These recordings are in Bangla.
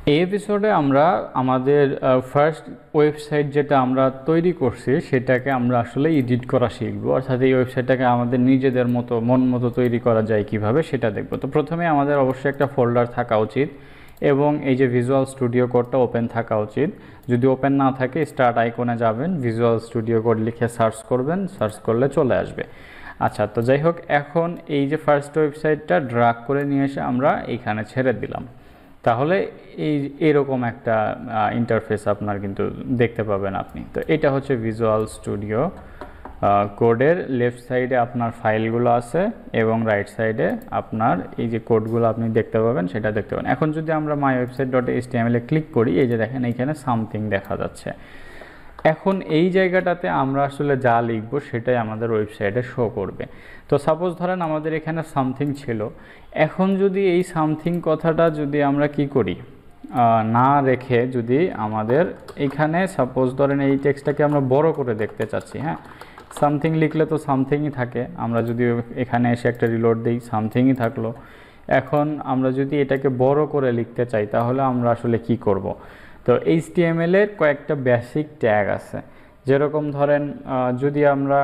এই এপিসোডে আমরা আমাদের ফার্স্ট ওয়েবসাইট যেটা আমরা তৈরি করছি সেটাকে আমরা আসলে এডিট করা শিখব, অর্থাৎ এই ওয়েবসাইটটাকে আমাদের নিজেদের মতো মন মতো তৈরি করা যায় কিভাবে সেটা দেখব। তো প্রথমে আমাদের অবশ্যই একটা ফোল্ডার থাকা উচিত এবং এই যে ভিজুয়াল স্টুডিও কোডটা ওপেন থাকা উচিত। যদি ওপেন না থাকে স্টার্ট আইকনে যাবেন, ভিজুয়াল স্টুডিও কোড লিখে সার্চ করবেন, সার্চ করলে চলে আসবে। আচ্ছা, তো যাই হোক, এখন এই যে ফার্স্ট ওয়েবসাইটটা ড্রাগ করে নিয়ে এসে আমরা এইখানে ছেড়ে দিলাম, তাহলে এরকম একটা ইন্টারফেস আপনার কিন্তু দেখতে পাবেন আপনি। তো এটা হচ্ছে ভিজুয়াল স্টুডিও কোডের লেফট সাইডে আপনার ফাইলগুলো আছে এবং রাইট সাইডে আপনার এই যে কোডগুলো আপনি দেখতে পাবেন সেটা দেখতে পাবেন। এখন যদি আমরা মাই ওয়েবসাইট ডট এইচটিএমএল এ ক্লিক করি, এই যে দেখেন এইখানে সামথিং দেখা যাচ্ছে। এখন এই জায়গাটাতে আমরা আসলে যা লিখব সেটাই আমাদের ওয়েবসাইটে শো করবে। তো সাপোজ ধরেন আমাদের এখানে সামথিং ছিল, এখন যদি এই সামথিং কথাটা যদি আমরা কি করি, না রেখে যদি আমাদের এখানে সাপোজ ধরেন এই টেক্সটটাকে আমরা বড় করে দেখতে চাচ্ছি, হ্যাঁ, সামথিং লিখলে তো সামথিংই থাকে, আমরা যদি এখানে এসে একটা রিলোড দিই সামথিংই থাকলো। এখন আমরা যদি এটাকে বড় করে লিখতে চাই তাহলে আমরা আসলে কি করব। তো এইচটিএমএল এর কয়েকটা বেসিক ট্যাগ আছে, যেরকম ধরেন যদি আমরা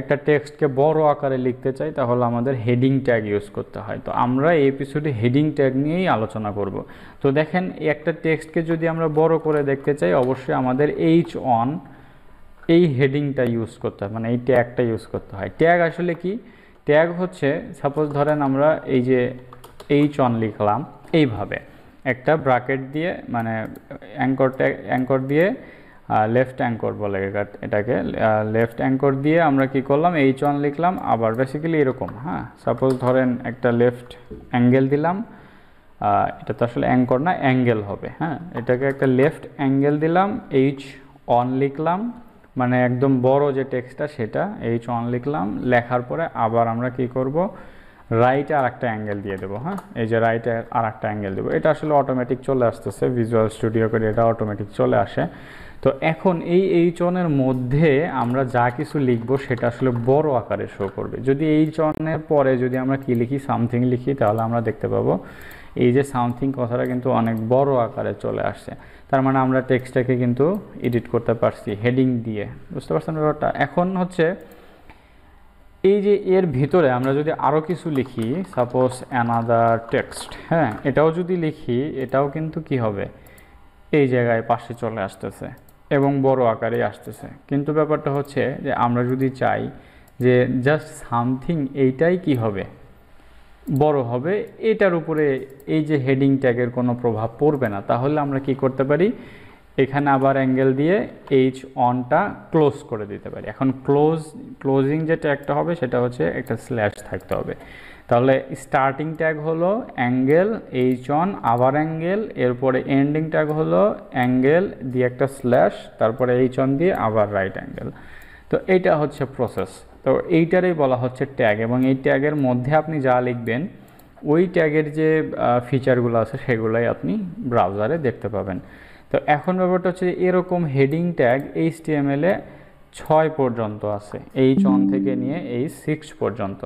একটা টেক্সটকে বড় আকারে লিখতে চাই তাহলে আমাদের হেডিং ট্যাগ ইউজ করতে হয়। তো আমরা এই এপিসোডে হেডিং ট্যাগ নিয়েই আলোচনা করব। তো দেখেন, একটা টেক্সটকে যদি আমরা বড় করে দেখতে চাই অবশ্যই আমাদের H1 এই হেডিংটা ইউজ করতে হয়, মানে এই ট্যাগটা ইউজ করতে হয়। ট্যাগ আসলে কি? ট্যাগ হচ্ছে সাপোজ ধরেন আমরা এই যে H1 লিখলাম এইভাবে একটা ব্র্যাকেট দিয়ে, মানে অ্যাঙ্কর দিয়ে, লেফট অ্যাঙ্কর বলে এটাকে, লেফট অ্যাঙ্কর দিয়ে আমরা কি করলাম H1 লিখলাম, আবার বেসিক্যালি এরকম, হ্যাঁ, সাপোজ ধরেন একটা লেফট অ্যাঙ্গেল দিলাম, এটা তো আসলে অ্যাঙ্কর না, অ্যাঙ্গেল হবে, হ্যাঁ, এটাকে একটা লেফট অ্যাঙ্গেল দিলাম, H1 লিখলাম, মানে একদম বড় যে টেক্সটটা সেটা H1 লিখলাম, লেখার পরে আবার আমরা কি করব, রাইটে আর একটা অ্যাঙ্গেল দিয়ে দেবো, হ্যাঁ, এই যে রাইটে আর একটা অ্যাঙ্গেল দেবো। এটা আসলে অটোমেটিক চলে আসতেছে, ভিজুয়াল স্টুডিও করে এটা অটোমেটিক চলে আসে। তো এখন এই H1 এর মধ্যে আমরা যা কিছু লিখব সেটা আসলে বড় আকারে শো করবে। যদি H1 এর পরে যদি আমরা কি লিখি, সামথিং লিখি, তাহলে আমরা দেখতে পাবো এই যে সামথিং কথাটা কিন্তু অনেক বড় আকারে চলে আসছে। তার মানে আমরা টেক্সটটাকে কিন্তু এডিট করতে পারছি হেডিং দিয়ে, বুঝতে পারছেন ব্যাপারটা। এখন হচ্ছে এই যে এর ভিতরে আমরা যদি আরও কিছু লিখি, সাপোজ অ্যানাদার টেক্সট, হ্যাঁ, এটাও যদি লিখি, এটাও কিন্তু কি হবে, এই জায়গায় পাশে চলে আসতেছে এবং বড় আকারে আসতেছে। কিন্তু ব্যাপারটা হচ্ছে যে আমরা যদি চাই যে জাস্ট সামথিং এইটাই কি হবে, বড় হবে, এটার উপরে এই যে হেডিং ট্যাগের কোনো প্রভাব পড়বে না, তাহলে আমরা কি করতে পারি, এখানে আবার অ্যাঙ্গেল দিয়ে H1টা ক্লোজ করে দিতে পারি। এখন ক্লোজিং যে ট্যাগটা হবে সেটা হচ্ছে একটা স্ল্যাশ থাকতে হবে। তাহলে স্টার্টিং ট্যাগ হলো অ্যাঙ্গেল H1 আবার অ্যাঙ্গেল, এরপরে এন্ডিং ট্যাগ হলো অ্যাঙ্গেল দিয়ে একটা স্ল্যাশ, তারপরে H1 দিয়ে আবার রাইট অ্যাঙ্গেল। তো এইটা হচ্ছে প্রসেস। তো এইটারই বলা হচ্ছে ট্যাগ, এবং এই ট্যাগের মধ্যে আপনি যা লিখবেন ওই ট্যাগের যে ফিচারগুলো আছে সেগুলোই আপনি ব্রাউজারে দেখতে পাবেন। তো এখন ব্যাপারটা হচ্ছে এরকম হেডিং ট্যাগ HTML এ 6 পর্যন্ত আছে, H1 থেকে নিয়ে H6 পর্যন্ত।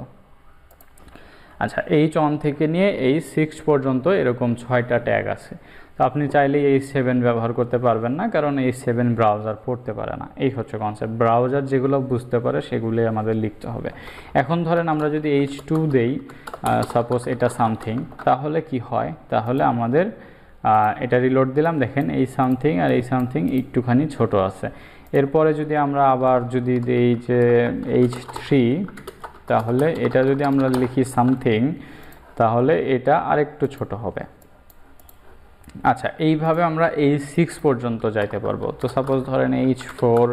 আচ্ছা, H1 থেকে নিয়ে H6 পর্যন্ত এরকম 6টা ট্যাগ আছে। তো আপনি চাইলে H7 ব্যবহার করতে পারবেন না, কারণ H7 ব্রাউজার পড়তে পারে না। এই হচ্ছে কনসেপ্ট, ব্রাউজার যেগুলো বুঝতে পারে সেগুলোই আমাদের লিখতে হবে। এখন ধরেন আমরা যদি H2 দেই, সাপোজ এটা সামথিং, তাহলে কি হয়, তাহলে আমাদের এটা রিলোড দিলাম, দেখেন এই সামথিং আর এই সামথিং একটুখানি ছোট আছে। এরপরে যদি আমরা আবার যদি দিই যে H3, তাহলে এটা যদি আমরা লিখি সামথিং, তাহলে এটা আরেকটু ছোট হবে। আচ্ছা, এইভাবে আমরা H6 পর্যন্ত যাইতে পারবো। তো সাপোজ ধরেন H4,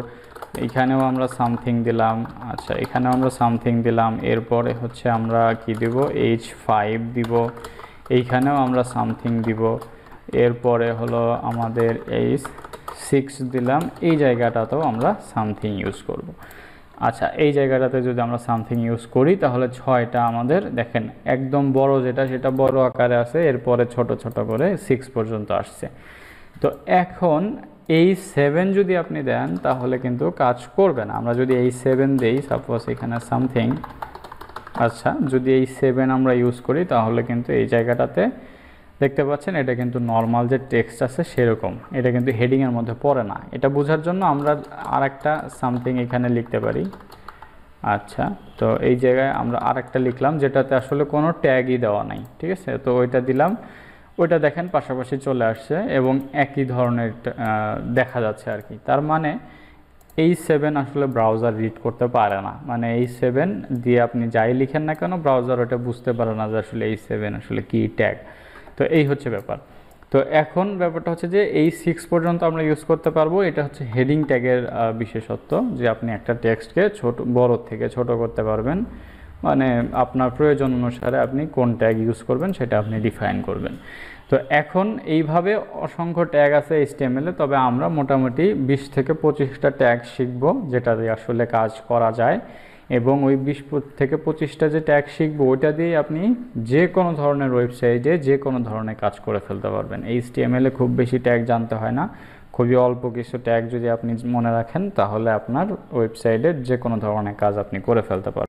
এখানেও আমরা সামথিং দিলাম, আচ্ছা এখানেও আমরা সামথিং দিলাম, এরপরে হচ্ছে আমরা কি দিব, H5 দিব, এইখানেও আমরা সামথিং দিব, এরপরে হলো আমাদের H6 দিলাম, এই জায়গাটাতেও আমরা সামথিং ইউজ করব। আচ্ছা, এই জায়গাটাতে যদি আমরা সামথিং ইউজ করি তাহলে 6টা আমাদের দেখেন একদম বড় যেটা সেটা বড় আকারে আছে, এরপরে ছোট ছোট করে 6 পর্যন্ত আসছে। তো এখন H7 যদি আপনি দেন তাহলে কিন্তু কাজ করবে না। আমরা যদি H7 দেই, সাপোজ এখানে সামথিং, আচ্ছা যদি H7 আমরা ইউজ করি তাহলে কিন্তু এই জায়গাটাতে দেখতে পাচ্ছেন এটা কিন্তু নর্মাল যে টেক্সট আছে সেরকম, এটা কিন্তু হেডিংয়ের মধ্যে পড়ে না। এটা বোঝার জন্য আমরা আরেকটা সামথিং এখানে লিখতে পারি। আচ্ছা, তো এই জায়গায় আমরা আরেকটা লিখলাম যেটাতে আসলে কোনো ট্যাগই দেওয়া নাই, ঠিক আছে। তো ওইটা দিলাম, ওইটা দেখেন পাশাপাশি চলে আসছে এবং একই ধরনের দেখা যাচ্ছে আর কি। তার মানে H7 আসলে ব্রাউজার রিড করতে পারে না, মানে H7 দিয়ে আপনি যাই লিখেন না কেন ব্রাউজার ওটা বুঝতে পারে না যে আসলে H7 আসলে কি ট্যাগ। তো এই হচ্ছে ব্যাপার। তো এখন ব্যাপারটা হচ্ছে যে H6 পর্যন্ত আমরা ইউজ করতে পারবো। এটা হচ্ছে হেডিং ট্যাগের বিশেষত্ব, যে আপনি একটা টেক্সটকে বড় থেকে ছোট করতে পারবেন, মানে আপনার প্রয়োজন অনুসারে আপনি কোন ট্যাগ ইউজ করবেন সেটা আপনি ডিফাইন করবেন। তো এখন এইভাবে অসংখ্য ট্যাগ আছে HTML এ, তবে আমরা মোটামুটি 20 থেকে 25টা ট্যাগ শিখব যেটা দিয়ে আসলে কাজ করা যায়, এবং ওই 20 থেকে 25টা যে ট্যাগ শিখব ওইটা দিয়ে আপনি যে কোনো ধরনের ওয়েবসাইটে যে কোনো ধরনের কাজ করে ফেলতে পারবেন। HTML এ খুব বেশি ট্যাগ জানতে হয় না, খুবই অল্প কিছু ট্যাগ যদি আপনি মনে রাখেন তাহলে আপনার ওয়েবসাইটে যে কোনো ধরনের কাজ আপনি করে ফেলতে পারবেন।